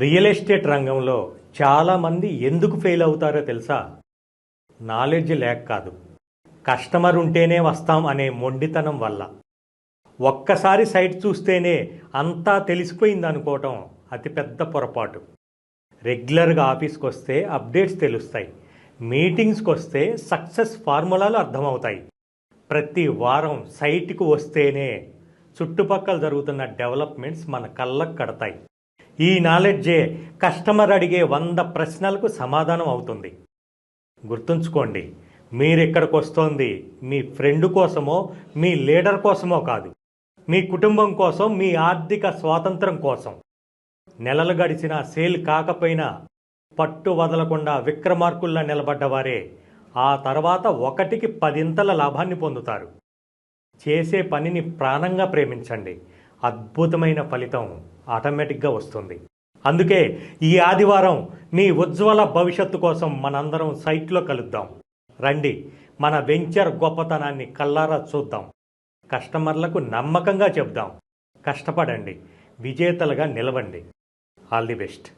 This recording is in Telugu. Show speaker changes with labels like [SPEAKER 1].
[SPEAKER 1] రియల్ ఎస్టేట్ రంగంలో చాలామంది ఎందుకు ఫెయిల్ అవుతారో తెలుసా? నాలెడ్జ్ లేక కాదు, కస్టమర్ ఉంటేనే వస్తాం అనే మొండితనం వల్ల. ఒక్కసారి సైట్ చూస్తేనే అంతా తెలిసిపోయింది అనుకోవటం అతిపెద్ద పొరపాటు. రెగ్యులర్గా ఆఫీస్కి వస్తే అప్డేట్స్ తెలుస్తాయి, మీటింగ్స్కి వస్తే సక్సెస్ ఫార్ములాలు అర్థమవుతాయి. ప్రతి వారం సైట్కు వస్తేనే చుట్టుపక్కల జరుగుతున్న డెవలప్మెంట్స్ మన కళ్ళకు కడతాయి. ఈ నాలెడ్జే కస్టమర్ అడిగే 100 ప్రశ్నలకు సమాధానం అవుతుంది. గుర్తుంచుకోండి, మీరెక్కడికి వస్తోంది మీ ఫ్రెండ్ కోసమో మీ లీడర్ కోసమో కాదు, మీ కుటుంబం కోసం, మీ ఆర్థిక స్వాతంత్రం కోసం. నెలలు గడిచినా సేల్ కాకపోయినా పట్టు వదలకుండా విక్రమార్కుల్లా నిలబడ్డవారే ఆ తర్వాత 1కి 10 లాభాన్ని పొందుతారు. చేసే పనిని ప్రాణంగా ప్రేమించండి, అద్భుతమైన ఫలితం ఆటోమేటిక్గా వస్తుంది. అందుకే ఈ ఆదివారం మీ ఉజ్వల భవిష్యత్తు కోసం మనందరం సైట్లో కలుద్దాం. రండి, మన వెంచర్ గొప్పతనాన్ని కళ్ళారా చూద్దాం. కస్టమర్లకు నమ్మకంగా చెప్దాం. కష్టపడండి, విజేతలుగా నిలవండి. All the best.